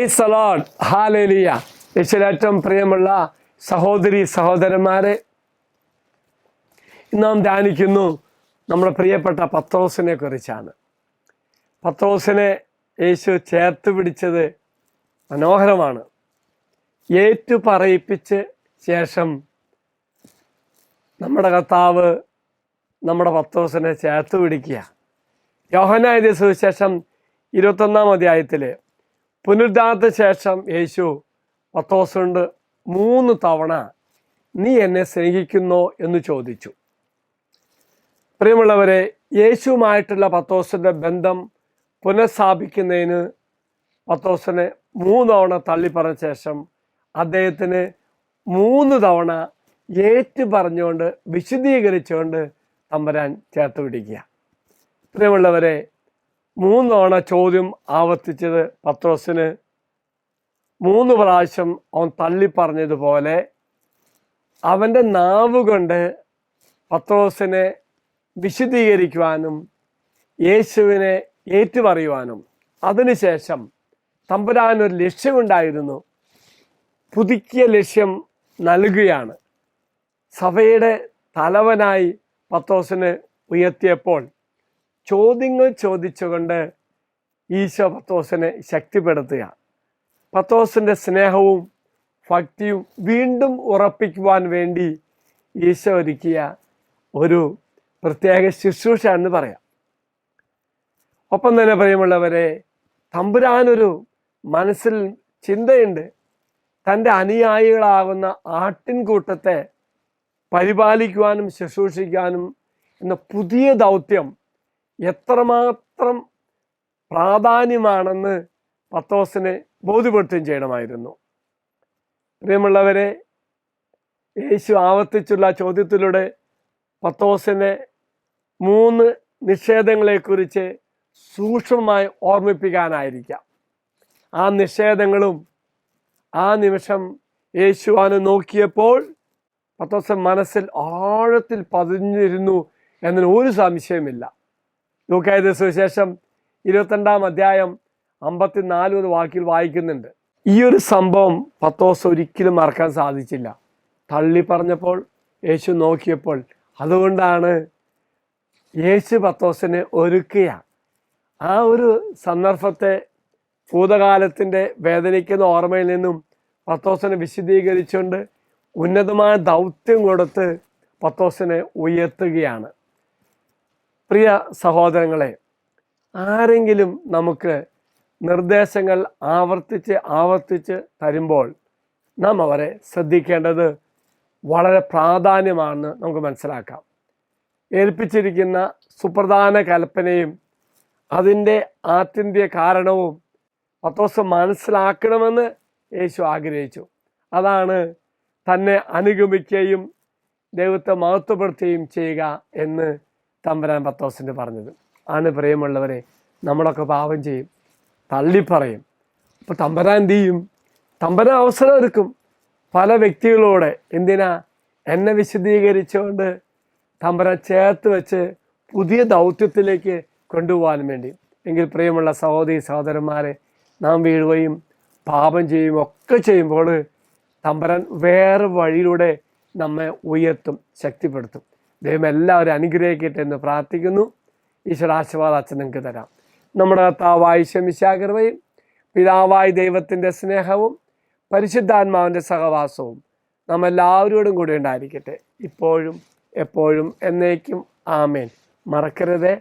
Price the lord, hallelujah. യേശുവിലേറ്റവും പ്രിയമുള്ള സഹോദരി സഹോദരന്മാരെ, ഇന്ന് നാം ധ്യാനിക്കുന്നു നമ്മുടെ പ്രിയപ്പെട്ട പത്രോസിനെ കുറിച്ചാണ്. പത്രോസിനെ യേശു ചേർത്ത് പിടിച്ചത് മനോഹരമാണ്. ഏറ്റു പറയിപ്പിച്ച് ശേഷം നമ്മുടെ കർത്താവ് നമ്മുടെ പത്രോസിനെ ചേർത്ത് പിടിക്കുക. യോഹന്നാൻ എഴുതിയ സുവിശേഷം 21-ാം അധ്യായത്തിൽ പുനരുദ്ധാനത്തിന് ശേഷം യേശു പത്രോസിനോട് 3 തവണ നീ എന്നെ സ്നേഹിക്കുന്നോ എന്ന് ചോദിച്ചു. പ്രിയമുള്ളവരെ, യേശുവുമായിട്ടുള്ള പത്രോസിൻ്റെ ബന്ധം പുനഃസ്ഥാപിക്കുന്നതിന് പത്രോസിനെ 3 തവണ തള്ളിപ്പറഞ്ഞ ശേഷം അദ്ദേഹത്തിന് 3 തവണ ഏറ്റു പറഞ്ഞുകൊണ്ട് വിശദീകരിച്ചുകൊണ്ട് തമ്പുരാൻ ചേർത്ത് പിടിക്കുക. പ്രിയമുള്ളവരെ, 3 തവണ ചോദ്യം ആവർത്തിച്ചത് പത്രോസിന് 3 പ്രാവശ്യം അവൻ തള്ളിപ്പറഞ്ഞതുപോലെ അവൻ്റെ നാവ് കൊണ്ട് പത്രോസിനെ വിശദീകരിക്കുവാനും യേശുവിനെ ഏറ്റുപറയുവാനും അതിനുശേഷം തമ്പുരാനൊരു ലക്ഷ്യമുണ്ടായിരുന്നു. പുതുക്കിയ ലക്ഷ്യം നൽകുകയാണ്. സഭയുടെ തലവനായി പത്രോസിനെ ഉയർത്തിയപ്പോൾ ചോദ്യങ്ങൾ ചോദിച്ചുകൊണ്ട് ഈശോ പത്രോസിനെ ശക്തിപ്പെടുത്തുക. പത്രോസിൻ്റെ സ്നേഹവും ഭക്തിയും വീണ്ടും ഉറപ്പിക്കുവാൻ വേണ്ടി ഈശോ ഒരുക്കിയ ഒരു പ്രത്യേക ശുശ്രൂഷ എന്ന് പറയാം. ഒപ്പം തന്നെ പ്രിയമുള്ളവരെ, തമ്പുരാനൊരു മനസ്സിൽ ചിന്തയുണ്ട്. തൻ്റെ അനുയായികളാകുന്ന ആട്ടിൻകൂട്ടത്തെ പരിപാലിക്കുവാനും ശുശ്രൂഷിക്കാനും എന്ന പുതിയ ദൗത്യം എത്രമാത്രം പ്രാധാന്യമാണെന്ന് പത്രോസിനെ ബോധ്യപ്പെടുത്തുകയും ചെയ്യണമായിരുന്നു. പ്രിയമുള്ളവരെ, യേശു ആവർത്തിച്ചുള്ള ചോദ്യത്തിലൂടെ പത്രോസിനെ 3 നിഷേധങ്ങളെക്കുറിച്ച് സൂക്ഷ്മമായി ഓർമ്മിപ്പിക്കാനായിരിക്കാം. ആ നിഷേധങ്ങളും ആ നിമിഷം യേശു അവനെ നോക്കിയപ്പോൾ പത്രോസ് മനസ്സിൽ ആഴത്തിൽ പതിഞ്ഞിരുന്നു എന്നതിന് ഒരു സംശയമില്ല. ലൂക്കായുടെ സുവിശേഷം 22-ാം അധ്യായം 54 വാക്കിൽ വായിക്കുന്നുണ്ട്. ഈ ഒരു സംഭവം പത്രോസ് ഒരിക്കലും മറക്കാൻ സാധിച്ചില്ല. തള്ളി പറഞ്ഞപ്പോൾ യേശു നോക്കിയപ്പോൾ. അതുകൊണ്ടാണ് യേശു പത്രോസിനെ ഒരുക്കുക. ആ ഒരു സന്ദർഭത്തെ ഭൂതകാലത്തിൻ്റെ വേദനിക്കുന്ന ഓർമ്മയിൽ നിന്നും പത്രോസിനെ വിശദീകരിച്ചുകൊണ്ട് ഉന്നതമായ ദൗത്യം കൊടുത്ത് പത്രോസിനെ ഉയർത്തുകയാണ്. പ്രിയ സഹോദരങ്ങളെ, ആരെങ്കിലും നമുക്ക് നിർദ്ദേശങ്ങൾ ആവർത്തിച്ച് തരുമ്പോൾ നാം അവരെ ശ്രദ്ധിക്കേണ്ടത് വളരെ പ്രാധാന്യമാണെന്ന് നമുക്ക് മനസ്സിലാക്കാം. ഏൽപ്പിച്ചിരിക്കുന്ന സുപ്രധാന കൽപ്പനയും അതിൻ്റെ ആത്യന്തിക കാരണവും പത്രോസ് മനസ്സിലാക്കണമെന്ന് യേശു ആഗ്രഹിച്ചു. അതാണ് തന്നെ അനുഗമിക്കുകയും ദൈവത്തെ മഹത്വപ്പെടുത്തുകയും ചെയ്യുക എന്ന് തമ്പുരാൻ പത്രോസിന് പറഞ്ഞത് ആണ്. പ്രിയമുള്ളവരെ, നമ്മളൊക്കെ പാപം ചെയ്യും, തള്ളിപ്പറയും. അപ്പോൾ തമ്പുരാൻ എന്ത് ചെയ്യും? തമ്പുരാൻ അവസരം ഒരുക്കും പല വ്യക്തികളോട്. എന്തിനാ? എന്നെ വിശദീകരിച്ചുകൊണ്ട് തമ്പുരാൻ ചേർത്ത് വെച്ച് പുതിയ ദൗത്യത്തിലേക്ക് കൊണ്ടുപോകാൻ വേണ്ടി. എങ്കിൽ പ്രിയമുള്ള സഹോദരി സഹോദരന്മാരെ, നാം വീഴുകയും പാപം ചെയ്യുകയും ഒക്കെ ചെയ്യുമ്പോൾ തമ്പുരാൻ വേറെ വഴിയിലൂടെ നമ്മെ ഉയർത്തും, ശക്തിപ്പെടുത്തും. ദൈവം എല്ലാവരും അനുഗ്രഹിക്കട്ടെ എന്ന് പ്രാർത്ഥിക്കുന്നു. ഈശ്വരാശീർവാദം അച്ഛൻ നിങ്ങൾക്ക് തരാം. നമ്മുടെ കർത്താവായ മിശിഹായുടെ പിതാവായ ദൈവത്തിൻ്റെ സ്നേഹവും പരിശുദ്ധാത്മാവിൻ്റെ സഹവാസവും നമ്മെല്ലാവരോടും കൂടി ഉണ്ടായിരിക്കട്ടെ, ഇപ്പോഴും എപ്പോഴും എന്നേക്കും. ആമേൻ. മറക്കരുതേ,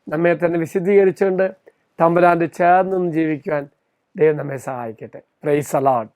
നമ്മെ തന്നെ വിശദീകരിച്ചുകൊണ്ട് തമ്പുരാൻ്റെ ചേർന്നും ജീവിക്കുവാൻ ദൈവം നമ്മെ സഹായിക്കട്ടെ. Price the Lord.